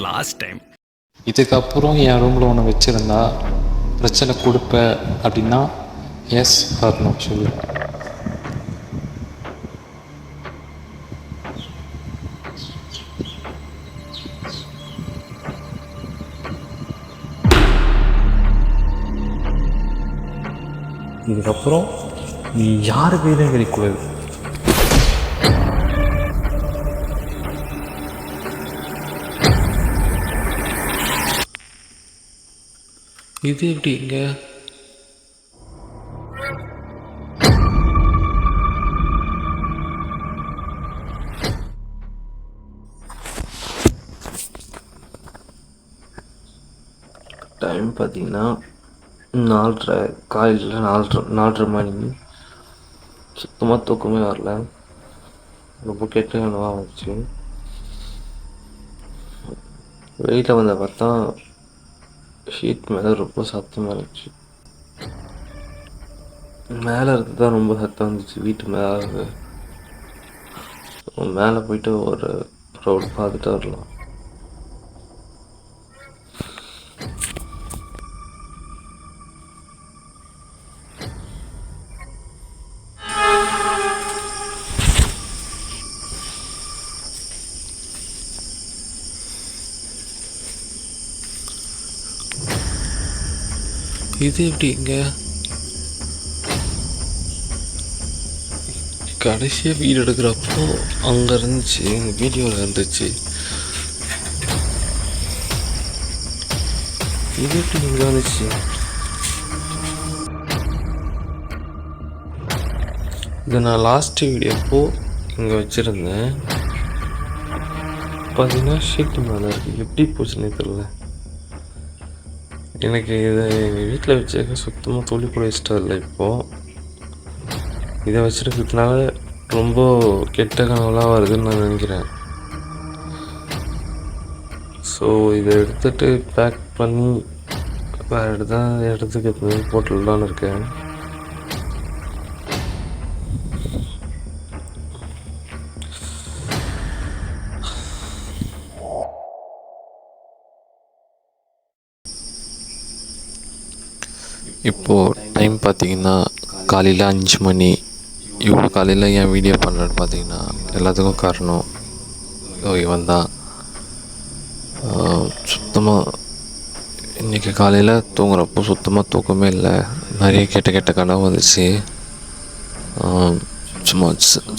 Last time. இதுக்கப்புறம் என் ரூமில் ஒன்று வச்சுருந்தா பிரச்சனை கொடுப்ப அப்படின்னா எஸ் ஆர் சொல்லு. இதுக்கப்புறம் நீ யார் பேரையும் கிடைக்கூடாது. இது எப்படி இங்க? டைம் பார்த்தீங்கன்னா 4:30 காலையில் 4:30 மணி. சுத்தமாக தூக்கமே வரல, ரொம்ப கெட்ட கனவாக வந்துச்சு. வெளியில் வந்த பார்த்தா ஷீட் மேலே ரொம்ப சத்தமாக இருந்துச்சு. மேலே இருந்து தான் ரொம்ப சத்தம் வந்துச்சு, வீட்டு மேலே. மேலே போயிட்டு ஒரு ரோடு பார்த்துட்டு வரலாம். இது எப்படி இங்க? கடைசியாக வீடு எடுக்கிறப்போ அங்கே இருந்துச்சு, எங்கள் வீடியோவில் இருந்துச்சு. இது எப்படி இங்கே வந்துச்சு? இதை நான் லாஸ்ட்டு வீடியோப்போ இங்கே வச்சுருந்தேன். பார்த்தீங்கன்னா ஷீட்டு மேலே இருக்குது. எப்படி போச்சுன்னே தெரில. எனக்கு இதை எங்கள் வீட்டில் வச்சுக்க சுத்தமாக துளி கூட இஷ்டம் இல்லை. இப்போது இதை வச்சுருக்கிறதுனால ரொம்ப கெட்ட கனவுலாம் வருதுன்னு நான் நினைக்கிறேன். ஸோ இதை எடுத்துகிட்டு பேக் பண்ணி வேறு இடத்துக்கு போட்டுடலான்னு இருக்கேன். இப்போது டைம் பார்த்திங்கன்னா காலையில் 5 மணி. இவ்வளோ காலையில் ஏன் வீடியோ பண்ணுறேன்னு பார்த்தீங்கன்னா எல்லாத்துக்கும் காரணம் இவன் தான். சுத்தமாக இன்றைக்கி காலையில் தூங்குறப்போ சுத்தமாக தூக்கமே இல்லை. நிறைய கெட்ட கனவு வந்துச்சு.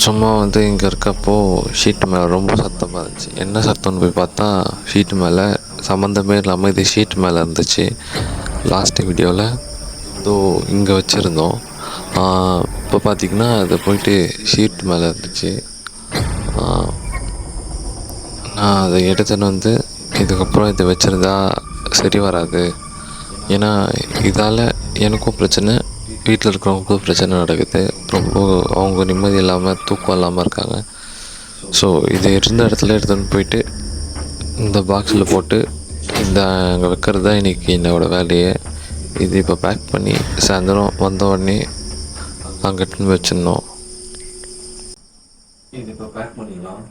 சும்மா வந்து இங்கே இருக்கப்போ ஷீட்டு மேலே ரொம்ப சத்தமாக இருந்துச்சு. என்ன சத்தம்னு போய் பார்த்தா ஷீட்டு மேலே சம்மந்தமே இல்லாமல் இது ஷீட்டு மேலே இருந்துச்சு. லாஸ்ட்டு வீடியோவில் இங்கே வச்சுருந்தோம். இப்போ பார்த்திங்கன்னா அது போயிட்டு ஷீட் மேலே இருந்துச்சு. நான் அதை எடுத்துன்னு வந்து இதுக்கப்புறம் இதை வச்சுருந்தா சரி வராது. ஏன்னா இதால் எனக்கும் பிரச்சனை, வீட்டில் இருக்கிறவங்களுக்கும் பிரச்சனை நடக்குது. ரொம்ப அவங்க நிம்மதி இல்லாமல் தூக்கம் இல்லாமல் இருக்காங்க. ஸோ இது இருந்த இடத்துல எடுத்துன்னு போயிட்டு இந்த பாக்ஸில் போட்டு அங்கே வைக்கிறது தான் இன்றைக்கி என்னோடய வேலையை. இது இப்போ பேக் பண்ணி சாயந்தரம் வந்த உடனே அங்கிட்டு வச்சிடணும். இது இப்போ பேக் பண்ணிடலாம்.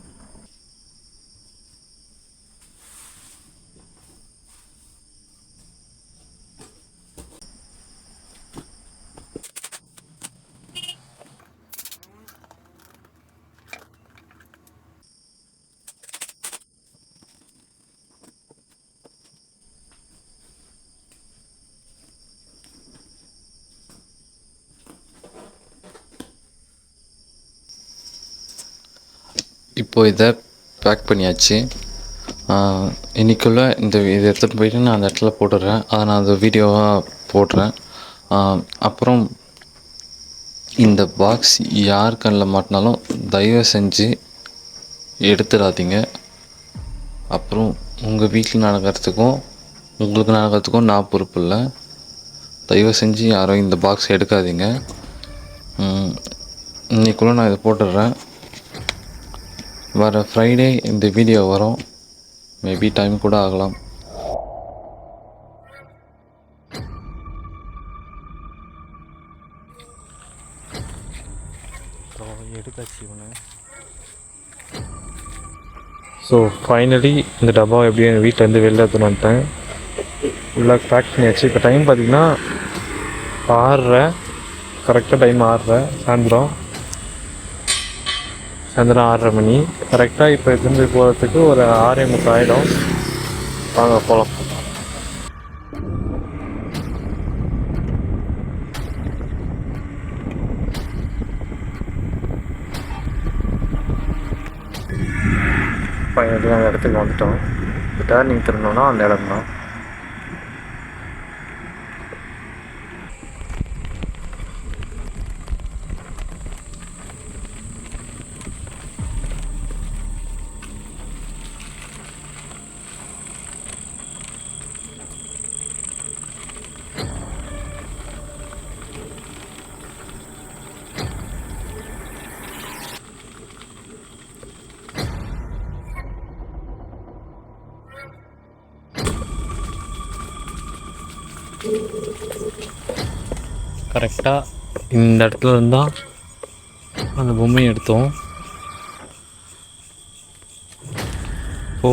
இப்போது இதை பேக் பண்ணியாச்சு. இன்றைக்குள்ளே இதை எடுத்துகிட்டு போயிட்டு நான் அந்த இடத்துல போட்டுடுறேன். அதை நான் அந்த வீடியோவாக போடுறேன். அப்புறம் இந்த பாக்ஸ் யார் கண்ணில் மாட்டினாலும் தயவு செஞ்சு எடுத்துடாதீங்க. அப்புறம் உங்கள் வீட்டில் நடக்கிறதுக்கும் உங்களுக்கு நடக்கிறதுக்கும் நான் பொறுப்பு இல்லை. தயவு செஞ்சு யாரும் இந்த பாக்ஸ் எடுக்காதீங்க. இன்றைக்குள்ளே நான் இதை போட்டுடுறேன். வர ஃப்ரைடே இந்த வீடியோ வரும். மேபி டைம் கூட ஆகலாம். எடுத்தாச்சு இவனை. ஸோ ஃபைனலி இந்த டப்பாவை எப்படியும் எங்கள் வீட்டிலேருந்து வெளில எடுத்துன்னு வந்துட்டேன். ஃபுல்லாக பேக் பண்ணியாச்சு. இப்போ டைம் பார்த்திங்கன்னா 6:30, கரெக்டாக டைம் 6:30 சாயந்தரம் 6:30 மணி கரெக்டாக. இப்போ எடுத்துகிட்டு போகிறதுக்கு ஒரு 6:45 ஆகிடும். வாங்க போகலாம். ஃபைனலி அந்த இடத்துக்கு வந்துட்டோம். இப்போ டேர்னிங் திரும்பினோன்னா அந்த இடம் தான். கரெக்டாக இந்த இடத்துல இருந்தால் அந்த பொம்மையை எடுத்தோம். ஓ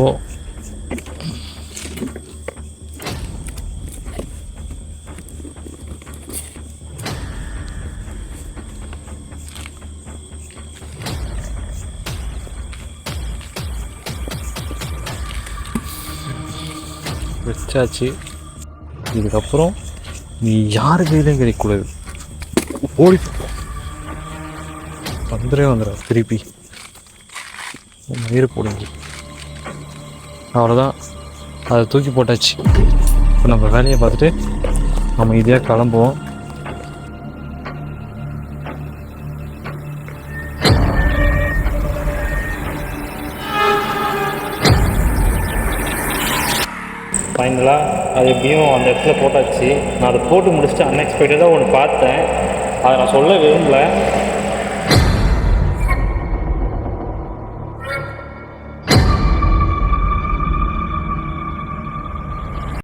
வச்சாச்சு. இதுக்கப்புறம் நீ யாரு கையிலையும் கிடைக்கக்கூடாது. ஓடி வந்துட திருப்பி மயிறு போடுங்க. அவ்வளோதான், அதை தூக்கி போட்டாச்சு. இப்போ நம்ம வேலையை பார்த்துட்டு நம்ம இதையாக கிளம்புவோம். ஃபைனலாக அது எப்படியும் அந்த இடத்துல போட்டாச்சு. நான் அதை போட்டு முடிச்சுட்டு அன்எக்ஸ்பெக்டடாக ஒன்று பார்த்தேன். அதை நான் சொல்ல விரும்பலை.